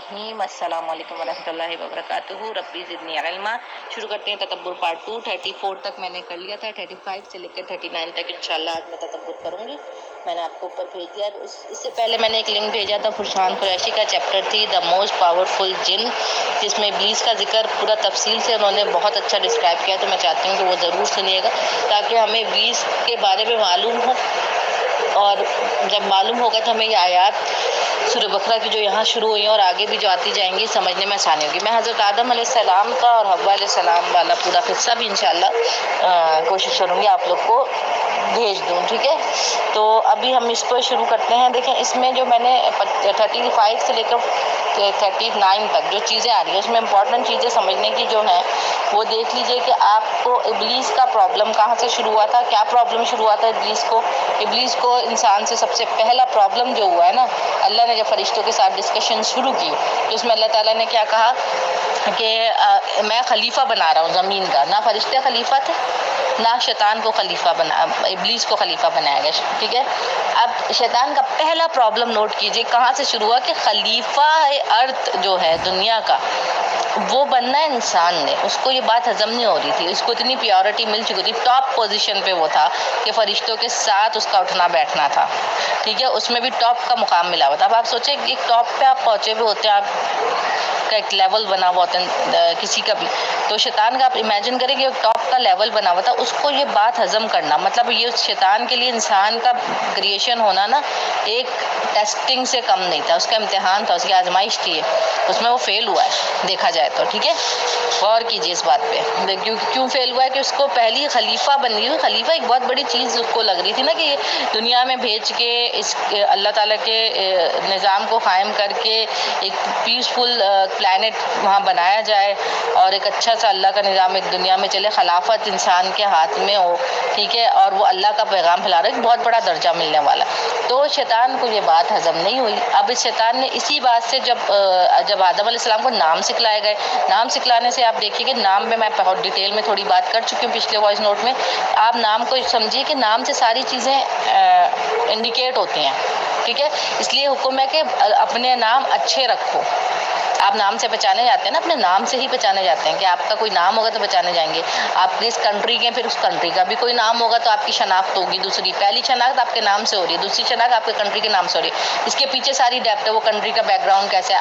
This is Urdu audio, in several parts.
الرحیم السلام علیکم ورحمۃ اللہ وبرکاتہ ربی زدنی علما۔ شروع کرتے ہیں تدبر پارٹ 2۔ 34 تک میں نے کر لیا تھا، 35 سے لے کر 39 تک انشاءاللہ آج میں تدبر کروں گی۔ میں نے آپ کو اوپر بھیج دیا، اس سے پہلے میں نے ایک لنک بھیجا تھا فرشان قریشی کا، چیپٹر تھی دا موسٹ پاورفل جن، جس میں ابلیس کا ذکر پورا تفصیل سے انہوں نے بہت اچھا ڈسکرائب کیا۔ تو میں چاہتی ہوں کہ وہ ضرور سنیے گا تاکہ ہمیں ابلیس کے بارے میں معلوم ہو، اور جب معلوم ہوگا تو ہمیں یہ آیات سورہ بقرہ کی جو یہاں شروع ہوئی ہیں اور آگے بھی جو آتی جائیں گی سمجھنے میں آسانی ہوگی۔ میں حضرت آدم علیہ السلام کا اور حوا علیہ السلام والا پورا قصہ بھی انشاءاللہ کوشش کروں گی آپ لوگ کو بھیج دوں، ٹھیک ہے؟ تو ابھی ہم اس کو شروع کرتے ہیں۔ دیکھیں اس میں جو میں نے 35 سے لے کر 39 تک جو چیزیں آ رہی ہیں اس میں امپورٹنٹ چیزیں سمجھنے کی جو ہیں وہ دیکھ لیجئے کہ آپ کو ابلیس کا پرابلم کہاں سے شروع ہوا تھا، کیا پرابلم شروع ہوا تھا ابلیس کو انسان سے سب سے پہلا پرابلم جو ہوا ہے نا، اللہ نے جب فرشتوں کے ساتھ ڈسکشن شروع کی تو اس میں اللہ تعالیٰ نے کیا کہا کہ میں خلیفہ بنا رہا ہوں زمین کا۔ نہ فرشتے خلیفہ تھے، نہ شیطان کو خلیفہ ابلیس کو خلیفہ بنایا گیا، ٹھیک ہے؟ اب شیطان کا پہلا پرابلم نوٹ کیجئے کہاں سے شروع ہوا کہ خلیفہ ارتھ جو ہے دنیا کا وہ بننا ہے انسان نے۔ اس کو یہ بات ہضم نہیں ہو رہی تھی، اس کو اتنی پیورٹی مل چکی تھی، ٹاپ پوزیشن پہ وہ تھا کہ فرشتوں کے ساتھ اس کا اٹھنا بیٹھنا تھا، ٹھیک ہے؟ اس میں بھی ٹاپ کا مقام ملا ہوا تھا۔ اب آپ سوچیں ایک ٹاپ پہ آپ پہنچے ہوئے ہوتے ہیں، آپ کا ایک لیول بنا ہوا ہوتا ہے کسی کا بھی، تو شیطان کا آپ امیجن کریں کہ ایک ٹاپ کا لیول بنا ہوا تھا، اس کو یہ بات ہضم کرنا، مطلب یہ شیطان کے لیے انسان کا کریشن ہونا نا ایک ٹیسٹنگ سے کم نہیں تھا، اس کا امتحان تھا، اس کی آزمائش تھی، اس میں وہ فیل ہوا ہے دیکھا جائے تو، ٹھیک ہے؟ غور کیجیے اس بات پہ کیوں فیل ہوا ہے کہ اس کو پہلی خلیفہ بنی ہوئی، خلیفہ ایک بہت بڑی چیز اس کو لگ رہی تھی نا کہ یہ دنیا میں بھیج کے اس اللہ تعالیٰ کے نظام کو قائم کر کے ایک پیسفل پلانٹ وہاں بنایا جائے اور ایک اچھا سا اللہ کا نظام ایک دنیا میں چلے، خلافت انسان کے ہاتھ میں ہو، ٹھیک ہے؟ اور وہ اللہ کا پیغام پھیلا رہا ہے، ایک بہت بڑا درجہ ملنے والا۔ تو شیطان کو یہ بات ہضم نہیں ہوئی۔ اب اس شیطان نے اسی بات سے جب آدم علیہ السلام کو نام سکھلائے گئے، نام سکھلانے سے آپ دیکھیے کہ نام میں بہت ڈیٹیل میں تھوڑی بات کر چکی ہوں پچھلے وائس نوٹ میں، آپ نام کو سمجھیے کہ نام سے ساری چیزیں انڈیکیٹ ہوتی ہیں، ٹھیک ہے؟ اس لیے حکم ہے کہ اپنے نام اچھے رکھو۔ آپ نام سے پہچانے جاتے ہیں نا، اپنے نام سے ہی پہچانے جاتے ہیں کہ آپ کا کوئی نام ہوگا تو پہچانے جائیں گے۔ آپ کس کنٹری کے، پھر اس کنٹری کا بھی کوئی نام ہوگا تو آپ کی شناخت ہوگی دوسری، پہلی شناخت آپ کے نام سے ہو رہی ہے، دوسری شناخت آپ کے کنٹری کے نام سے ہو رہی ہے، اس کے پیچھے ساری ڈیپتھ ہے، وہ کنٹری کا بیک گراؤنڈ کیسے ہے،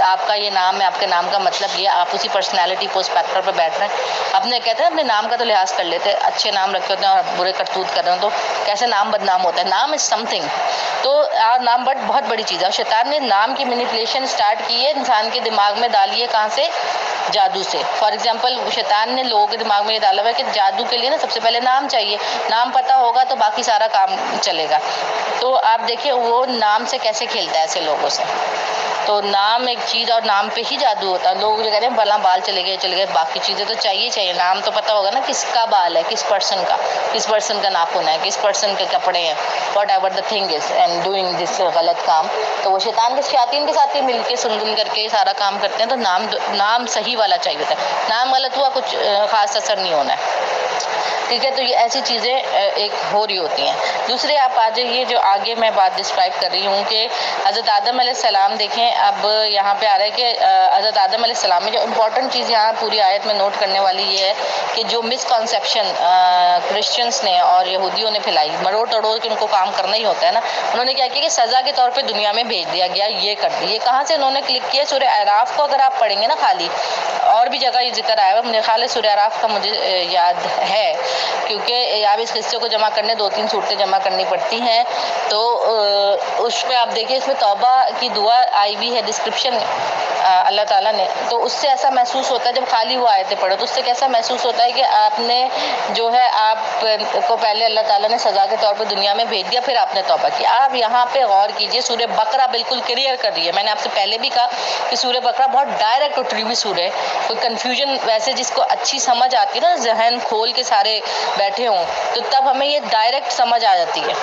آپ کا یہ نام ہے، آپ کے نام کا مطلب یہ، آپ اسی پرسنالٹی کو اسپیکٹر پہ بیٹھ رہے ہیں۔ اپنے کہتے ہیں اپنے نام کا تو لحاظ کر لیتے ہیں، اچھے نام رکھے ہوتے ہیں اور برے کرتوت کر رہے ہیں تو کیسے نام بدنام ہوتا ہے۔ نام از سم تھنگ، تو نام بہت بڑی چیز ہے، اور شیطان نے نام کی مینیپولیشن اسٹارٹ کی ہے انسان کے دماغ میں، ڈالی ہے کہاں سے؟ جادو سے۔ فار ایگزامپل شیطان نے لوگوں کے دماغ میں یہ ڈالا ہوا ہے کہ جادو کے لیے نا سب سے پہلے نام چاہیے، نام پتہ ہوگا تو باقی سارا کام چلے گا۔ تو آپ دیکھیں وہ نام سے کیسے کھیلتا ہے ایسے لوگوں سے۔ تو نام ایک چیز، اور نام پہ ہی جادو ہوتا ہے۔ لوگ جو کہتے ہیں بلا بال چلے گئے، باقی چیزیں تو چاہیے، نام تو پتہ ہوگا نا کس کا بال ہے، کس پرسن کا ناخن ہے، کس پرسن کے کپڑے ہیں، what ever the thing is and doing this غلط کام۔ تو وہ شیطان کے شیاطین کے ساتھ ہی مل کے سنگن کر کے سارا کام کرتے ہیں۔ تو نام صحیح والا چاہیے ہوتا ہے، نام غلط ہوا کچھ خاص اثر نہیں ہونا ہے، ٹھیک ہے؟ تو یہ ایسی چیزیں ایک ہو رہی ہوتی ہیں۔ دوسرے آپ آ جائیے جو آگے میں بات ڈسکرائب کر رہی ہوں کہ حضرت آدم علیہ السلام، دیکھیں اب یہاں پہ آ رہا ہے کہ حضرت آدم علیہ السلام میں جو امپورٹنٹ چیز یہاں پوری آیت میں نوٹ کرنے والی یہ ہے کہ جو مس کنسیپشن کرسچنس نے اور یہودیوں نے پھیلائی، مروڑ توڑ کے ان کو کام کرنا ہی ہوتا ہے نا، انہوں نے کیا کیا کہ سزا کے طور پہ دنیا میں بھیج دیا گیا، یہ کر دی۔ یہ کہاں سے انہوں نے کلک کیا؟ سورہ اعراف کو اگر آپ پڑھیں گے نا، خالی اور بھی جگہ یہ ذکر آیا ہوا، مجھے خیال ہے سورہ اعراف کا مجھے یاد ہے، کیونکہ اب اس قصے کو جمع کرنے 2-3 صورتیں جمع کرنی پڑتی ہیں، تو اس میں آپ دیکھیں اس میں توبہ کی دعا آئی ہوئی ہے ڈسکرپشن اللہ تعالیٰ نے، تو اس سے ایسا محسوس ہوتا ہے جب خالی وہ آیتیں پڑھو تو اس سے کیسا محسوس ہوتا ہے کہ آپ نے جو ہے آپ کو پہلے اللہ تعالیٰ نے سزا کے طور پہ دنیا میں بھیج دیا، پھر آپ نے توبہ کی۔ آپ یہاں پہ غور کیجئے، سورہ بقرہ بالکل کلیئر کر رہی ہے۔ میں نے آپ سے پہلے بھی کہا کہ سورہ بقرہ بہت ڈائریکٹ اٹھی ہوئی سورہ ہے، کوئی کنفیوژن، ویسے جس کو اچھی سمجھ آتی ہے نا، ذہن کھول کے سارے بیٹھے ہوں تو تب ہمیں یہ ڈائریکٹ سمجھ آ جاتی ہے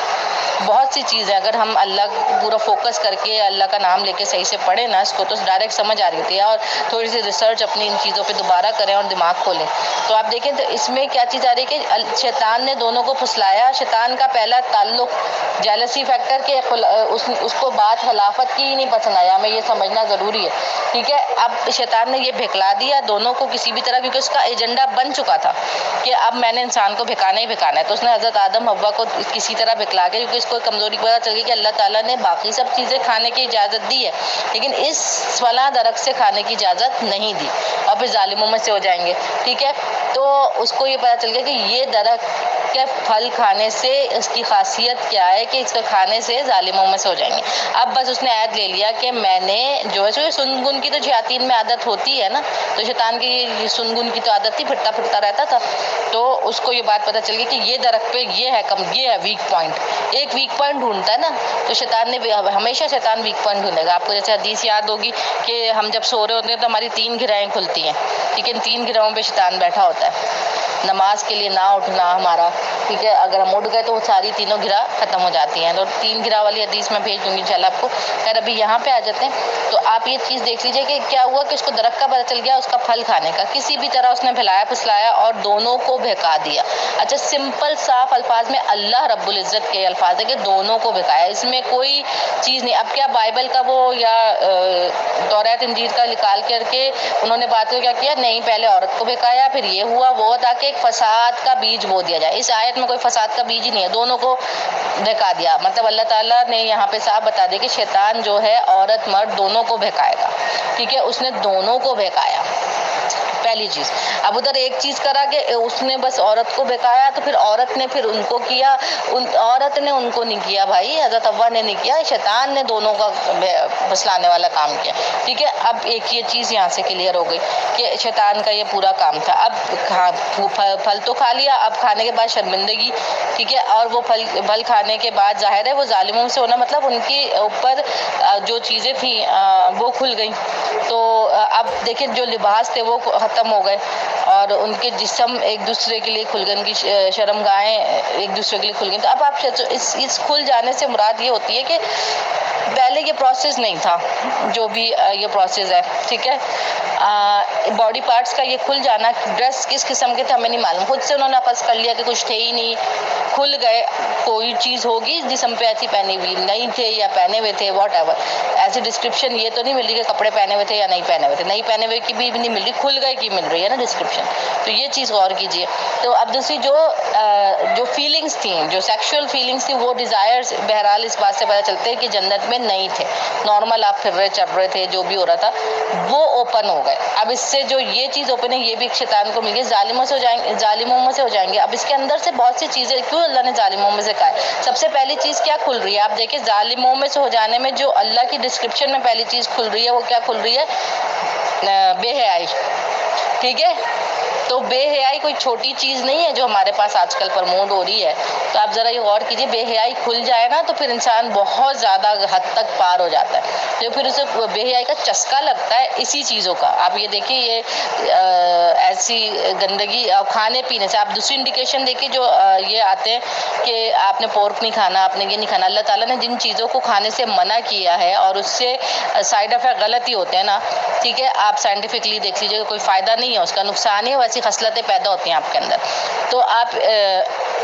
بہت سی چیزیں اگر ہم اللہ پورا فوکس کر کے اللہ کا نام لے کے صحیح سے پڑھیں نا اس کو تو ڈائریکٹ سمجھ آ رہی ہوتی ہے، اور تھوڑی سی ریسرچ اپنی ان چیزوں پہ دوبارہ کریں اور دماغ کھولیں تو آپ دیکھیں تو اس میں کیا چیز آ رہی ہے کہ شیطان نے دونوں کو پھسلایا. شیطان کا پہلا تعلق جیلسی فیکٹر کے اس کو بات خلافت کی ہی نہیں پسند آیا، ہمیں یہ سمجھنا ضروری ہے. ٹھیک ہے، اب شیطان نے یہ بھکلا دیا دونوں کو کسی بھی طرح، کیونکہ اس کا ایجنڈا بن چکا تھا کہ اب میں نے انسان کو بھکانا ہی بھکانا ہے. تو اس نے حضرت آدم حوا کو کسی طرح بھکلا کے، کیونکہ اس کو کمزوری پتہ چل گئی کہ اللہ تعالیٰ نے باقی سب چیزیں کھانے کی اجازت دی ہے لیکن اس فلاں درخت سے کھانے کی اجازت نہیں دی، اور پھر ظالموں میں سے ہو جائیں گے. ٹھیک ہے، تو اس کو یہ پتہ چل گیا کہ یہ درخت کے پھل کھانے سے اس کی خاصیت کیا ہے کہ اس کو کھانے سے ظالموں میں سے ہو جائیں گے. اب بس اس نے عہد لے لیا کہ میں نے جو ہے سنگن کی تو شیاطین میں عادت ہوتی ہے نا، تو شیطان کی سنگن کی تو عادت تھی، پھرتا پھرتا رہتا تھا. تو اس کو یہ بات پتہ چل گئی کہ یہ درخت پہ یہ ہے ویک پوائنٹ. ایک ویک پوائنٹ ڈھونڈتا ہے نا، تو شیطان نے ہمیشہ شیطان ویک پوائنٹ ڈھونڈے گا. آپ کو جیسے حدیث یاد ہوگی کہ ہم جب سو رہے ہوتے ہیں تو ہماری 3 گھرائیں کھلتی ہیں، لیکن 3 گھراؤں پہ شیطان بیٹھا ہوتا ہے. نماز کے لیے نہ اٹھنا ہمارا، ٹھیک ہے، اگر ہم اٹھ گئے تو وہ ساری تینوں گھرا ختم ہو جاتی ہیں. تو 3 گھرا والی حدیث میں بھیج دوں گی انشاءاللہ آپ کو. خیر ابھی یہاں پہ آ جاتے ہیں تو آپ یہ چیز دیکھ لیجئے کہ کیا ہوا کہ اس کو درخت کا پتہ چل گیا، اس کا پھل کھانے کا کسی بھی طرح اس نے بھلایا پھسلایا اور دونوں کو بہکا دیا. اچھا، سمپل صاف الفاظ میں اللہ رب العزت کے الفاظ ہے کہ دونوں کو بہکایا، اس میں کوئی چیز نہیں. اب کیا بائبل کا وہ یا توریت انجیل کا نکال کر کے انہوں نے بات کو کیا کیا، نہیں پہلے عورت کو بہکایا پھر یہ ہوا وہ، تاکہ ایک فساد کا بیج بو دیا جائے. اس آیت میں کوئی فساد کا بیج ہی نہیں ہے، دونوں کو بہکا دیا. مطلب اللہ تعالیٰ نے یہاں پہ صاف بتا دیا کہ شیطان جو ہے عورت مرد دونوں کو بہکائے گا. ٹھیک ہے، اس نے دونوں کو بہکایا پہلی چیز. اب ادھر ایک چیز کرا کہ اس نے بس عورت کو بہکایا تو پھر عورت نے پھر ان کو کیا، عورت نے ان کو نہیں کیا بھائی، حضرت حوا نے نہیں کیا، شیطان نے دونوں کا پھسلانے والا کام کیا. ٹھیک ہے، اب ایک یہ چیز یہاں سے کلیئر ہو گئی کہ شیطان کا یہ پورا کام تھا. اب پھل تو کھا لیا، اب کھانے کے بعد شرمندگی. ٹھیک ہے، اور وہ پھل کھانے کے بعد ظاہر ہے وہ ظالموں سے ہونا، مطلب ان کے اوپر جو چیزیں تھیں وہ کھل گئیں. تو اب دیکھیں جو لباس تھے وہ ختم ہو گئے اور ان کے جسم ایک دوسرے کے لیے کھل گئے، ان کی شرمگاہیں ایک دوسرے کے لیے کھل گئی. تو اب آپ اس کھل جانے سے مراد یہ ہوتی ہے کہ پہلے یہ پروسیس نہیں تھا جو بھی یہ پروسیس ہے. ٹھیک ہے، باڈی پارٹس کا یہ کھل جانا، ڈریس کس قسم کے تھے ہمیں نہیں معلوم، خود سے انہوں نے اپس کر لیا کہ کچھ تھے ہی نہیں، کھل گئے. کوئی چیز ہوگی جسم پہ ایسی پہنی ہوئی نہیں تھے یا پہنے ہوئے تھے واٹ ایور، ایسی ڈسکرپشن یہ تو نہیں مل رہی کہ کپڑے پہنے ہوئے تھے یا نہیں پہنے ہوئے تھے، نہیں پہنے ہوئے کی بھی نہیں مل رہی، کھل گئے کی مل رہی ہے نا ڈسکرپشن. تو یہ چیز غور کیجیے. تو اب دوسری جو فیلنگس تھیں، جو سیکشول فیلنگس تھیں، وہ ڈیزائرز بہرحال اس بات سے پتہ چلتے ہیں کہ جنت میں نہیں تھے. نارمل آپ پھر رہے چل رہے تھے، جو بھی ہو رہا تھا وہ اوپن ہو گئے. اب اس سے جو یہ چیز اوپن ہے یہ بھی شیطان کو مل گئی، ظالموں میں سے ہو جائیں گے. اب اس کے اندر سے بہت سی چیزیں کیوں اللہ نے ظالموں میں سے کہا ہے. سب سے پہلی چیز کیا کھل رہی ہے، آپ دیکھیں ظالموں میں سے ہو جانے میں جو اللہ کی ڈسکرپشن میں پہلی چیز کھل رہی ہے وہ کیا کھل رہی ہے، بے حیائی. ٹھیک ہے، تو بے حیائی کوئی چھوٹی چیز نہیں ہے جو ہمارے پاس آج کل پرموٹ ہو رہی ہے. تو آپ ذرا یہ غور کیجئے، بے حیائی کھل جائے نا تو پھر انسان بہت زیادہ حد تک پار ہو جاتا ہے. جو پھر اسے بے حیائی کا چسکا لگتا ہے اسی چیزوں کا. آپ یہ دیکھیے یہ ایسی گندگی کھانے پینے سے. آپ دوسری انڈیکیشن دیکھیے جو یہ آتے ہیں کہ آپ نے پورک نہیں کھانا، آپ نے یہ نہیں کھانا. اللہ تعالیٰ نے جن چیزوں کو کھانے سے منع کیا ہے اور اس سے سائیڈ افیکٹ غلط ہی ہوتے ہیں نا. ٹھیک ہے، آپ سائنٹیفکلی دیکھ لیجیے کہ کوئی فائدہ نہیں ہے اس کا، نقصان ہی، ویسی خصلتیں پیدا ہوتی ہیں آپ کے اندر. تو آپ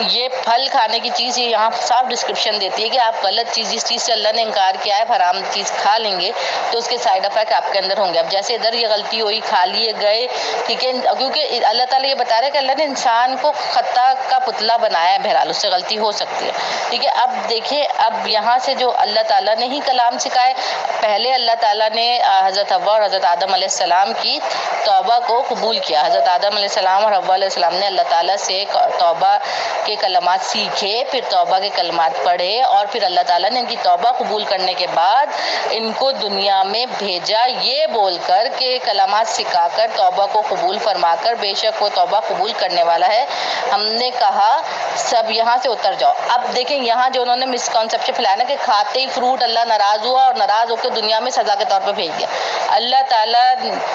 یہ پھل کھانے کی چیز یہاں صاف ڈسکرپشن دیتی ہے کہ آپ غلط چیز، جس چیز سے اللہ نے انکار کیا ہے، حرام چیز کھا لیں گے تو اس کے سائیڈ افیکٹ آپ کے اندر ہوں گے. اب جیسے ادھر یہ غلطی ہوئی، کھا لیے گئے. ٹھیک ہے، کیونکہ اللہ تعالیٰ یہ بتا رہا ہے کہ اللہ نے انسان کو خطا کا پتلا بنایا ہے، بہرحال اس سے غلطی ہو سکتی ہے. ٹھیک ہے، اب دیکھیں اب یہاں سے جو اللہ تعالیٰ نے ہی کلام سکھائے. پہلے اللہ تعالیٰ نے حضرت حوا اور حضرت آدم علیہ السلام کی توبہ کو قبول کیا. حضرت آدم علیہ السلام اور حوا علیہ السلام نے اللہ تعالیٰ سے توبہ کے کلمات سیکھے، پھر توبہ کے کلمات پڑھے اور پھر اللہ تعالیٰ نے ان کی توبہ قبول کرنے کے بعد ان کو دنیا میں بھیجا یہ بول کر کہ کلمات سکھا کر توبہ کو قبول فرما کر بے شک وہ توبہ قبول کرنے والا ہے. ہم نے کہا سب یہاں سے اتر جاؤ. اب دیکھیں یہاں جو انہوں نے مسکنسیپشن پھیلایا نا کہ کھاتے ہی فروٹ اللہ ناراض ہوا اور ناراض ہو کے دنیا میں سزا کے طور پہ بھیج دیا. اللہ تعالیٰ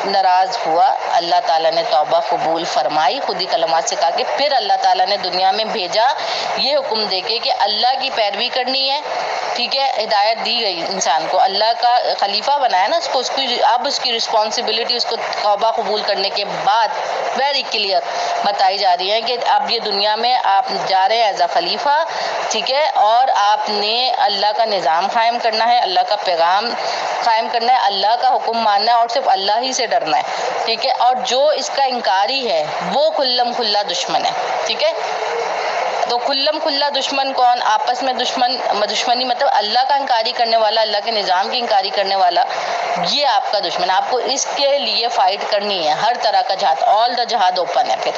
ناراض ہوا، اللہ تعالیٰ نے توبہ قبول فرمائی، خود ہی کلمات سکھا کے پھر اللہ تعالیٰ نے دنیا میں بھیج بھیجا یہ حکم دے کے کہ اللہ کی پیروی کرنی ہے، ٹھیک ہے، ہدایت دی گئی انسان کو، اللہ کا خلیفہ بنایا نا اس کو، اب اس کی رسپانسبلٹی اس کو توبہ قبول کرنے کے بعد ویری کلیئر بتائی جا رہی ہے کہ اب یہ دنیا میں آپ جا رہے ہیں ایز اے خلیفہ، ٹھیک ہے، اور آپ نے اللہ کا نظام قائم کرنا ہے، اللہ کا پیغام قائم کرنا ہے، اللہ کا حکم ماننا ہے اور صرف اللہ ہی سے ڈرنا ہے، ٹھیک ہے، اور جو اس کا انکاری ہے وہ کھلم کھلا دشمن ہے، ٹھیک ہے۔ تو کھلم کھلا دشمن کون؟ آپس میں دشمنی مطلب اللہ کا انکاری کرنے والا، اللہ کے نظام کی انکاری کرنے والا، یہ آپ کا دشمن، آپ کو اس کے لیے فائٹ کرنی ہے، ہر طرح کا جہاد، آل دا جہاد اوپن ہے پھر،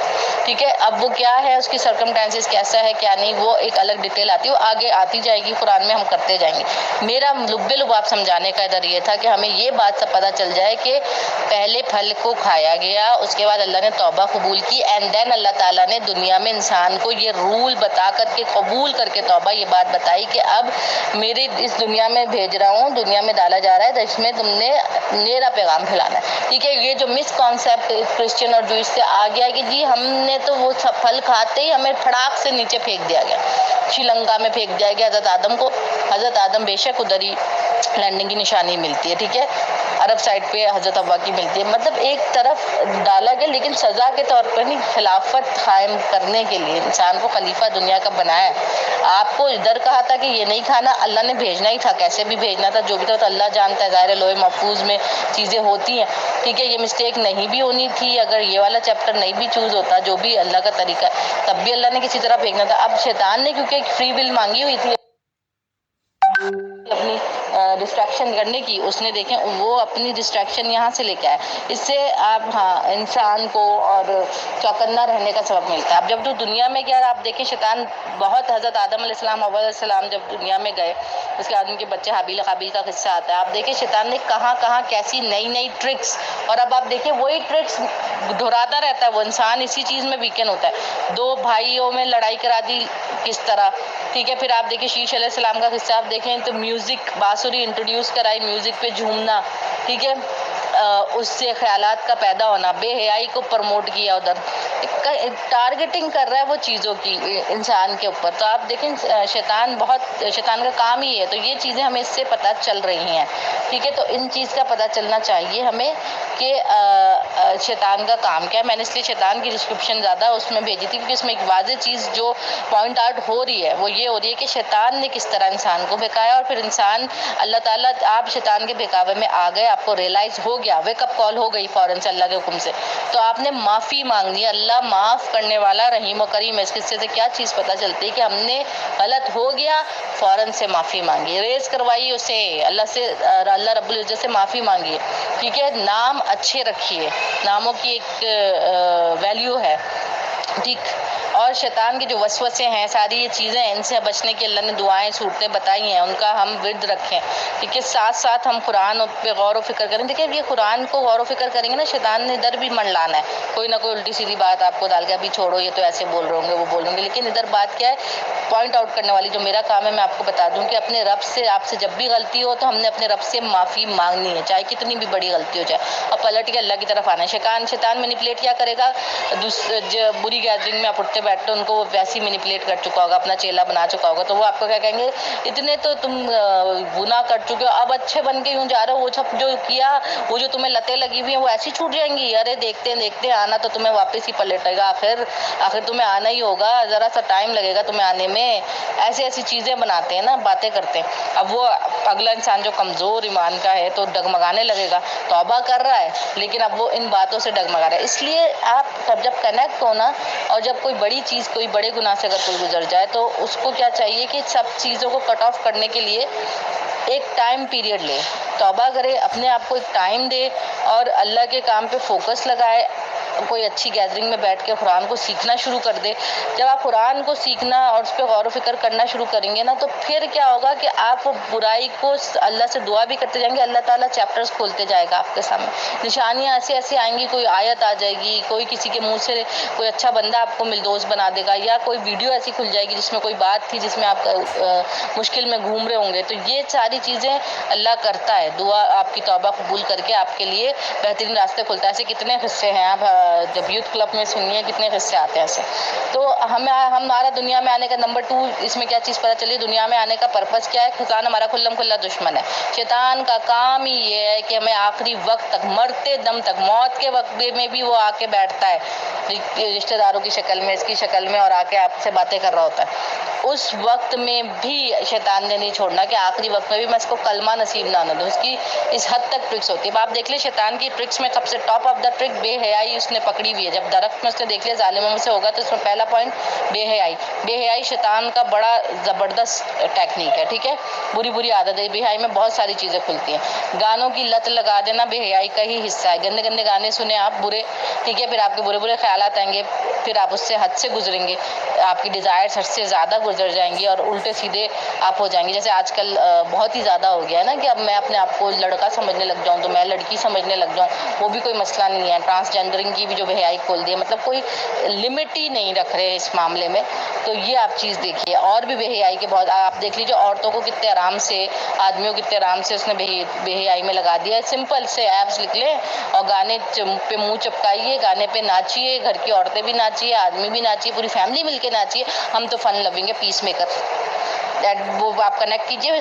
ٹھیک ہے۔ اب وہ کیا ہے، اس کی سرکمٹانسز کیسا ہے کیا نہیں، وہ ایک الگ ڈیٹیل آتی ہے، وہ آگے آتی جائے گی، قرآن میں ہم کرتے جائیں گے۔ میرا لب لباب سمجھانے کا ادھر یہ تھا کہ ہمیں یہ بات سب پتہ چل جائے کہ پہلے پھل کو کھایا گیا، اس کے بعد اللہ نے توبہ قبول کی، اینڈ دین اللہ تعالیٰ نے دنیا میں انسان کو یہ رول بتا کر کے قبول کر کے توبہ یہ بات بتائی کہ اب میری اس دنیا میں بھیج رہا ہوں، دنیا میں ڈالا جا رہا ہے، جس میں تم نے میرا پیغام پھیلانا ہے، ٹھیک ہے۔ یہ جو مس کانسیپٹ کرسچن اور جوئش سے آ گیا کہ جی ہم نے تو وہ سب پھل کھاتے ہی ہمیں پھڑاک سے نیچے پھینک دیا گیا، شری لنکا میں پھینک دیا گیا حضرت آدم کو، حضرت آدم بے شک ادھر ہی لینڈنگ کی نشانی ملتی ہے، ٹھیک ہے، عرب سائڈ پہ حضرت حوا کی ملتی ہے، مطلب ایک طرف ڈالا گیا لیکن سزا کے طور پر نہیں، خلافت قائم کرنے کے لیے انسان کو خلیفہ دنیا کا بنایا ہے۔ آپ کو ادھر کہا تھا کہ یہ نہیں کھانا، اللہ نے بھیجنا ہی تھا، کیسے بھی بھیجنا تھا، جو بھی تھا تو اللہ جانتا ہے، ظاہر لوح محفوظ میں چیزیں ہوتی ہیں، ٹھیک ہے، یہ مسٹیک نہیں بھی ہونی تھی، اگر یہ والا چیپٹر نہیں بھی چوز ہوتا، جو بھی اللہ کا طریقہ ہے، تب بھی اللہ نے کسی طرح بھیجنا تھا۔ اب شیطان نے کیونکہ ایک فری ول مانگی ہوئی تھی اپنی ڈسٹریکشن کرنے کی، اس نے دیکھیں وہ اپنی ڈسٹریکشن یہاں سے لے کے آئے، اس سے آپ انسان کو اور چوکنا رہنے کا سبب ملتا ہے۔ اب جب تو دنیا میں گیا، آپ دیکھیں شیطان بہت، حضرت آدم علیہ السلام علیہ السلام جب دنیا میں گئے، اس کے آدمی کے بچے حابیل قابیل کا قصہ آتا ہے، آپ دیکھیں شیطان نے کہاں کہاں کیسی نئی نئی ٹرکس، اور اب آپ دیکھیں وہی ٹرکس دہراتا رہتا ہے، وہ انسان اسی چیز میں ویکن ہوتا ہے، دو بھائیوں میں لڑائی کرا دی کس طرح، ٹھیک ہے، پھر آپ دیکھیں شیش علیہ السلام کا قصہ آپ دیکھیں تو میوزک، بانسری انٹروڈیوس کرائی، میوزک پہ جھومنا، ٹھیک ہے، اس سے خیالات کا پیدا ہونا، بے حیائی کو پروموٹ کیا، ادھر ٹارگیٹنگ کر رہا ہے وہ چیزوں کی انسان کے اوپر۔ تو آپ دیکھیں شیطان کا کام ہی ہے، تو یہ چیزیں ہمیں اس سے پتہ چل رہی ہیں، ٹھیک ہے، تو ان چیز کا پتہ چلنا چاہیے ہمیں کہ شیطان کا کام کیا ہے۔ میں نے اس لیے شیطان کی ڈسکرپشن زیادہ اس میں بھیجی تھی کیونکہ اس میں ایک واضح چیز جو پوائنٹ آؤٹ ہو رہی ہے وہ یہ ہو رہی ہے کہ شیطان نے کس طرح انسان کو بہکایا، اور پھر انسان اللہ تعالیٰ، آپ شیطان کے بہکاوے میں آ گئے، آپ کو ریئلائز ہو گیا، ویک اپ کال ہو گئی فوراً سے اللہ کے حکم سے، تو آپ نے معافی مانگنی ہے، اللہ معاف کرنے والا رحیم و کریم ہے۔ اس قصے سے کیا چیز پتہ چلتی ہے کہ ہم نے غلط ہو گیا، فوراً سے معافی مانگی، ریز کروائی اسے اللہ سے، اللہ رب العزت سے معافی مانگیے، ٹھیک ہے، نام اچھے رکھیے، ناموں کی ایک ویلیو ہے، ٹھیک۔ اور شیطان کے جو وسوسے ہیں، ساری یہ چیزیں ہیں، ان سے بچنے کی اللہ نے دعائیں صورتیں بتائی ہیں، ان کا ہم ورد رکھیں، ٹھیک ہے، ساتھ ساتھ ہم قرآن پہ غور و فکر کریں۔ دیکھیں یہ قرآن کو غور و فکر کریں گے نا، شیطان نے ادھر بھی من لانا ہے، کوئی نہ کوئی الٹی سیدھی بات آپ کو ڈال کے ابھی چھوڑو، یہ تو ایسے بول رہے ہوں گے، وہ بول رہے ہوں گے، لیکن ادھر بات کیا ہے، پوائنٹ آؤٹ کرنے والی جو میرا کام ہے میں آپ کو بتا دوں کہ اپنے رب سے، آپ سے جب بھی غلطی ہو تو ہم نے اپنے رب سے معافی مانگنی ہے، چاہے کتنی بھی بڑی غلطی ہو جائے، اور پلٹ کے اللہ کی طرف آنا ہے۔ شیطان مینیپولیٹ کیا کرے گا، بری گیدرنگ میں آپ اٹھتے بیٹھتے ان کو وہ ویسی مینیپولیٹ کر چکا ہوگا، اپنا چیلا بنا چکا ہوگا، تو وہ آپ کو کیا کہیں گے، اتنے تو تم گناہ کر چکے ہو، اب اچھے بن کے یوں جا رہے ہو، وہ سب جو کیا، وہ جو تمہیں لتیں لگی ہوئی ہیں وہ ایسی چھوٹ جائیں گی، ارے دیکھتے دیکھتے آنا تو تمہیں واپس ہی پلٹے گا، آخر تمہیں آنا ہی ہوگا، ذرا سا ٹائم لگے گا تمہیں آنے میں، ایسی چیزیں بناتے ہیں نا، باتیں کرتے ہیں۔ اب وہ اگلا انسان جو کمزور ایمان کا ہے تو ڈگمگانے لگے گا، توبہ کر رہا ہے لیکن اب وہ ان باتوں سے ڈگمگا رہا ہے۔ اس لیے آپ جب کنیکٹ ہونا، اور جب کوئی بڑی چیز، کوئی بڑے گناہ سے اگر کوئی گزر جائے تو اس کو کیا چاہیے کہ سب چیزوں کو کٹ آف کرنے کے لیے ایک ٹائم پیریڈ لے، توبہ کرے، اپنے آپ کو ایک ٹائم دے اور اللہ کے کام پہ فوکس لگائے، کوئی اچھی گیدرنگ میں بیٹھ کے قرآن کو سیکھنا شروع کر دے۔ جب آپ قرآن کو سیکھنا اور اس پہ غور و فکر کرنا شروع کریں گے نا تو پھر کیا ہوگا کہ آپ برائی کو اللہ سے دعا بھی کرتے جائیں گے، اللہ تعالیٰ چیپٹرز کھولتے جائے گا آپ کے سامنے، نشانیاں ایسی آئیں گی، کوئی آیت آ جائے گی، کوئی کسی کے منہ سے کوئی اچھا بندہ آپ کو ملدوز بنا دے گا، یا کوئی ویڈیو ایسی کھل جائے گی جس میں کوئی بات تھی جس میں آپ مشکل میں گھوم رہے ہوں گے۔ تو یہ ساری چیزیں اللہ کرتا ہے، دعا آپ کی توبہ قبول کر کے آپ کے لیے بہترین راستے کھلتا ہے۔ ایسے کتنے قصے ہیں، آپ جب یوتھ کلب میں سنیے کتنے قصے آتے ہیں ایسے. تو ہمارا دنیا میں آنے کا نمبر 2 اس میں کیا چیز پتہ چلی، دنیا میں آنے کا پرپس کیا ہے. شیطان ہمارا کھلا دشمن ہے. شیطان کا کام ہی یہ ہے کہ ہمیں آخری وقت تک، مرتے دم تک، موت کے وقت میں بھی وہ آ کے بیٹھتا ہے رشتہ داروں کی شکل میں، اس کی شکل میں، اور آ کے آپ سے باتیں کر رہا ہوتا ہے. اس وقت میں بھی شیطان نے نہیں چھوڑنا کہ آخری وقت میں بھی میں اس کو کلمہ نصیب نہ دوں. اس کی اس حد تک ٹرکس ہوتی ہے. آپ دیکھ لیں شیطان کی ٹرکس میں سب سے ٹاپ آف دا ٹرک بے حیائی اس نے پکڑی ہوئی ہے. جب درخت میں اس نے دیکھ لیا ظالموں میں سے ہوگا تو اس میں پہلا پوائنٹ بے حیائی. بے حیائی شیطان کا بڑا زبردست ٹیکنیک ہے. ٹھیک ہے، بری عادت ہے. بے حیائی میں بہت ساری چیزیں کھلتی ہیں. گانوں کی لت لگا دینا بے حیائی کا ہی حصہ ہے. گندے گانے سنیں آپ برے، ٹھیک ہے، پھر آپ کے برے خیالات آئیں گے، پھر آپ اس سے حد سے گزریں گے، آپ کی ڈیزائرز حد سے زیادہ گزر جائیں گی اور الٹے سیدھے آپ ہو جائیں گے. جیسے آج کل بہت ہی زیادہ ہو گیا ہے نا کہ اب میں اپنے آپ کو لڑکا سمجھنے لگ جاؤں تو میں لڑکی سمجھنے لگ جاؤں، وہ بھی کوئی مسئلہ نہیں ہے. ٹرانسجینڈرنگ کی بھی جو بے حیائی کھول دی ہے، مطلب کوئی لمٹ ہی نہیں رکھ رہے اس معاملے میں. تو یہ آپ چیز دیکھیے. اور بھی بے حیائی کے بہت آپ دیکھ لیجیے. عورتوں کو کتنے آرام سے، آدمیوں کو کتنے آرام سے اس نے بے حیائی میں لگا دیا ہے. سمپل سے ایپس لکھ لیں اور گانے پہ منہ چپکائیے، گانے پہ ناچیے، گھر کی عورتیں بھی ناچیے، آدمی بھی ناچیے، پوری فیملی مل کے ناچیے. ہم تو فن لونگ ہے، پیس میکر. وہ آپ کنیکٹ کیجیے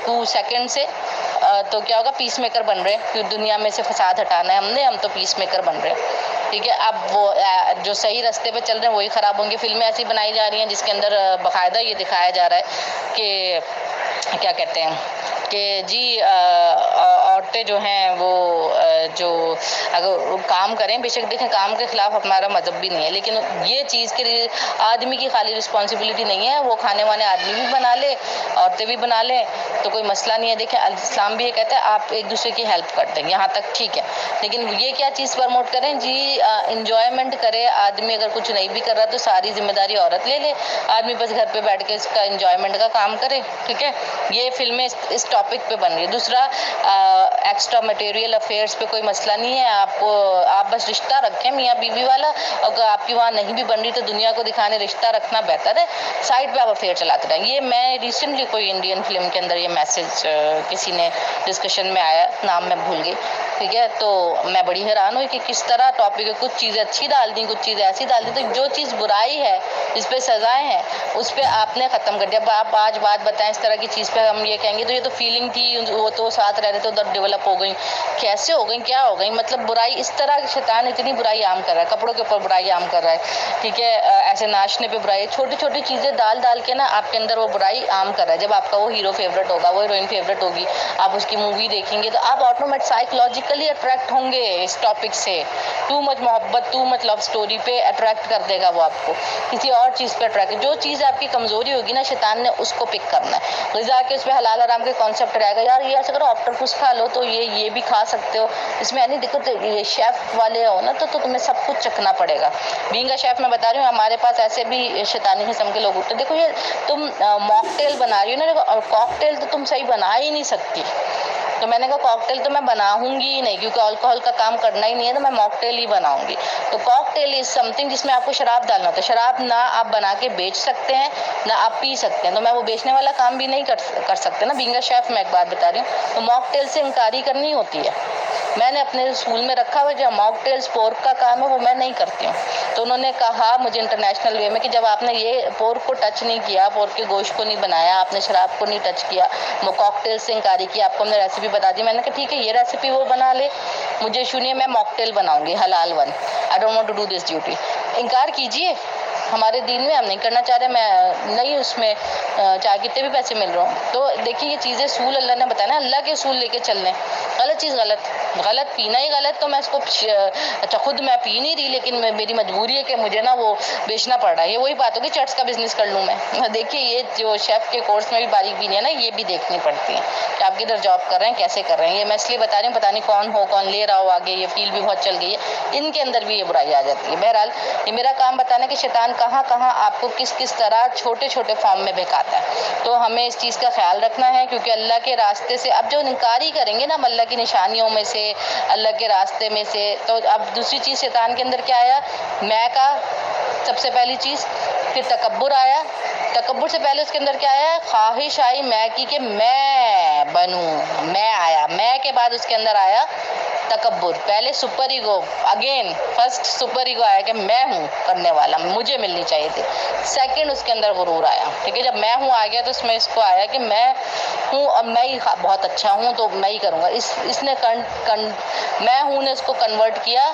2 سیکنڈ سے، تو کیا ہوگا، پیس میکر بن رہے ہیں. دنیا میں سے فساد ہٹانا ہے ہم تو پیس میکر بن رہے ہیں. ٹھیک ہے، اب وہ جو صحیح راستے پہ چل رہے ہیں وہی خراب ہوں گے. فلمیں ایسی بنائی جا رہی ہیں جس کے اندر باقاعدہ یہ دکھایا جا رہا ہے کہ کیا کہتے ہیں کہ جی عورتیں جو ہیں وہ جو اگر کام کریں، بے شک دیکھیں کام کے خلاف ہمارا مذہب بھی نہیں ہے، لیکن یہ چیز کے لیے آدمی کی خالی رسپانسبلٹی نہیں ہے. وہ کھانے وانے آدمی بھی بنا لے، عورتیں بھی بنا لیں تو کوئی مسئلہ نہیں ہے. دیکھیں اسلام بھی یہ کہتا ہے آپ ایک دوسرے کی ہیلپ کرتے ہیں، یہاں تک ٹھیک ہے. لیکن یہ کیا چیز پرموٹ کریں جی، انجوائمنٹ کرے آدمی. اگر کچھ نہیں بھی کر رہا تو ساری ذمہ داری عورت لے لے، آدمی بس گھر پہ بیٹھ کے اس کا انجوائمنٹ کا کام کرے. ٹھیک ہے، یہ فلمیں اس ٹاپک پہ بن رہی ہے. دوسرا، ایکسٹرا مٹیریل افیئرس پہ کوئی مسئلہ نہیں ہے. آپ بس رشتہ رکھیں میاں بیوی والا. اگر آپ کی وہاں نہیں بھی بن رہی تو دنیا کو دکھانے رشتہ رکھنا بہتر ہے. سائڈ پہ آپ افیئر چلاتے رہیں. یہ میں ریسنٹلی کوئی انڈین فلم کے اندر یہ میسج کسی نے ڈسکشن میں آیا، نام میں بھول گئی. ٹھیک ہے، تو میں بڑی حیران ہوئی کہ کس طرح ٹاپک ہے. کچھ چیزیں اچھی ڈال دیں، کچھ چیزیں ایسی ڈال دیں. تو جو چیز برائی ہے جس پہ سزائیں ہیں اس پہ آپ نے ختم کر دیا. اب آپ آج بات بتائیں اس طرح کی چیز پہ ہم یہ کہیں گے تو یہ تو فیلنگ تھی، وہ تو ساتھ رہ رہے تھے، ادھر ڈیولپ ہو گئی. کیسے ہو گئی، کیا ہو گئی؟ مطلب برائی اس طرح شیطان اتنی برائی عام کر رہا ہے. کپڑوں کے اوپر برائی عام کر رہا ہے. ٹھیک ہے، ایسے ناچنے پہ برائی، چھوٹی چھوٹی چیزیں ڈال کے نا آپ کے اندر وہ برائی عام کر رہا ہے. جب آپ کا وہ ہیرو فیوریٹ ہوگا، وہ ہیروئن فیوریٹ ہوگی، آپ اس کی مووی دیکھیں گے تو آپ آٹومیٹ سائیکولوجیکلی اٹریکٹ ہوں گے اس ٹاپک سے. ٹو مچ محبت، ٹو مچ لو سٹوری پہ اٹریکٹ کر دے گا وہ آپ کو. کسی اور چیز پہ اٹریکٹ، جو چیز آپ کی کمزوری ہوگی نا شیطان نے اس کو پک کرنا ہے. غذا کے اس پہ حلال حرام کے کانسیپٹ رہے گا. یار یہ ایسا کرو آکٹوپس کھا لو تو یہ بھی کھا سکتے ہو، اس میں یعنی دیکھو یہ شیف والے ہو نا تو تمہیں سب کچھ چکھنا پڑے گا. بینگ اے شیف میں بتا رہی ہوں، ہمارے پاس ایسے بھی شیطانی قسم کے لوگ ہوتے ہیں. دیکھو یہ تم ماکٹیل بنا رہی ہو نا، دیکھو کاکٹیل تو تم صحیح بنا ہی نہیں سکتی. تو میں نے کہا کاکٹیل تو میں بناؤں گی ہی نہیں، کیونکہ الکوہول کا کام کرنا ہی نہیں ہے تو میں ماکٹیل ہی بناؤں گی. تو کاکٹیل از سم تھنگ جس میں آپ کو شراب ڈالنا ہوتا ہے. شراب نہ آپ بنا کے بیچ سکتے ہیں نہ آپ پی سکتے ہیں، تو میں وہ بیچنے والا کام بھی نہیں کر سکتے نا. بینگ اے شیف میں ایک بات بتا رہی ہوں، تو ماکٹیل سے انکاری کرنی ہوتی ہے. میں نے اپنے اسکول میں رکھا ہوا جو ماکٹیلز پورک کا کام ہے وہ میں نہیں کرتی ہوں. تو انہوں نے کہا مجھے انٹرنیشنل وے میں کہ جب آپ نے یہ پورک کو ٹچ نہیں کیا، پورک کے گوشت کو نہیں بنایا، آپ نے شراب کو نہیں ٹچ کیا، وہ کاکٹیل سے انکاری کی، آپ کو ہم نے ریسیپی بتا دی. میں نے کہا ٹھیک ہے یہ ریسیپی وہ بنا لے، مجھے ایشو نہیں ہے، میں ماکٹیل بناؤں گی حلال one. I don't want to do this duty. انکار کیجیے، ہمارے دین میں ہم نہیں کرنا چاہ رہے. میں نہیں اس میں چاہے کتنے بھی پیسے مل رہے ہوں. تو دیکھیے یہ چیزیں اصول اللہ نے بتایا نا، اللہ کے اصول لے کے چلنے. غلط چیز غلط پینا ہی غلط، تو میں اس کو اچھا خود میں پی نہیں رہی لیکن میری مجبوری ہے کہ مجھے نا وہ بیچنا پڑ رہا ہے. یہ وہی بات ہوگی چرچ کا بزنس کر لوں میں. دیکھیے یہ جو شیف کے کورس میں بھی باریک بھی نہیں ہے نا، یہ بھی دیکھنی پڑتی ہیں کہ آپ کدھر جاب کر رہے ہیں، کیسے کر رہے ہیں. یہ میں اس لیے بتا رہی ہوں، پتہ نہیں کون لے رہا ہو آگے. یہ فیلڈ بھی بہت چل گئی ہے، ان کے اندر بھی یہ برائی آ جاتی ہے. بہرحال یہ میرا کام بتانا کہ شیطان کہاں آپ کو کس طرح چھوٹے چھوٹے فارم میں بہکاتا ہے. تو ہمیں اس چیز کا خیال رکھنا ہے، کیونکہ اللہ کے راستے سے اب جو انکاری کریں گے نا ہم اللہ کی نشانیوں میں سے، اللہ کے راستے میں سے، تو اب دوسری چیز شیطان کے اندر کیا آیا، میں کا سب سے پہلی چیز. پھر تکبر آیا. تکبر سے پہلے اس کے اندر کیا آیا، خواہش آئی میں کی کہ میں بنوں، میں آیا. میں کے بعد اس کے اندر آیا تکبر، پہلے super ego, again first super ego آیا کہ میں ہوں کرنے والا، مجھے ملنی چاہیے تھی. سیکنڈ اس کے اندر غرور آیا. ٹھیک ہے، جب میں ہوں آ گیا تو اس میں اس کو آیا کہ میں ہوں، اب میں ہی بہت اچھا ہوں تو میں ہی کروں گا. اس نے میں ہوں نے اس کو کنورٹ کیا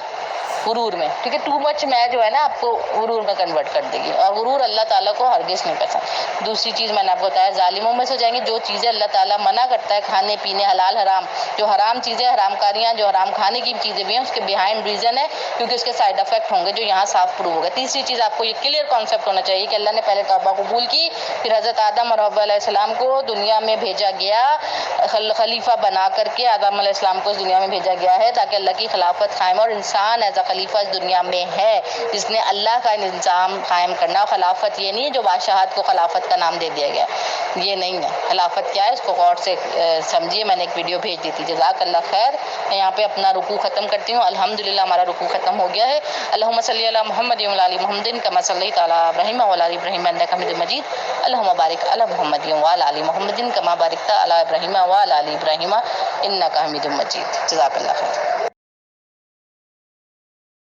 غرور میں. ٹھیک ہے، ٹو مچ میں جو ہے نا آپ کو غرور میں کنورٹ کر دے گی، اور غرور اللہ تعالیٰ کو ہرگز نہیں پسند. دوسری چیز میں نے آپ کو بتایا، ظالموں میں سے ہو جائیں گے. جو چیزیں اللہ تعالیٰ منع کرتا ہے کھانے پینے، حلال حرام، جو حرام چیزیں، حرام کاریاں، جو حرام کھانے کی چیزیں بھی ہیں، اس کے بیہائنڈ ریزن ہے کیونکہ اس کے سائڈ افیکٹ ہوں گے جو یہاں صاف پروو ہو گئے. تیسری چیز آپ کو یہ کلیئر کانسیپٹ ہونا چاہیے کہ اللہ نے پہلے توبہ قبول کی، پھر حضرت آدم اور حوا علیہ السلام کو دنیا میں بھیجا گیا، خلیفہ بنا کر کے آدم علیہ السلام کو اس دنیا میں بھیجا گیا ہے تاکہ اللہ کی خلافت قائم ہو. اور انسان ایز اے خلیفہ اس دنیا میں ہے جس نے اللہ کا نظام قائم کرنا. اور خلافت یہ نہیں ہے جو بادشاہت کو خلافت کا نام دے دیا گیا، یہ نہیں ہے. خلافت کیا ہے اس کو غور سے سمجھیے. میں نے ایک ویڈیو بھیج دی تھی. جزاک اللہ خیر. میں یہاں پہ اپنا رکوع ختم کرتی ہوں. الحمدللہ ہمارا رکوع ختم ہو گیا ہے. اللہم صلی علی محمد و علی محمد کما صلیت علی ابراہیم و علی ابراہیم انک حمید مجید. اللہم بارک علی محمد و علی محمد کما بارکت علی ابراہیم و علی ابراہیم انک حمید مجید. جزاک اللہ خیر.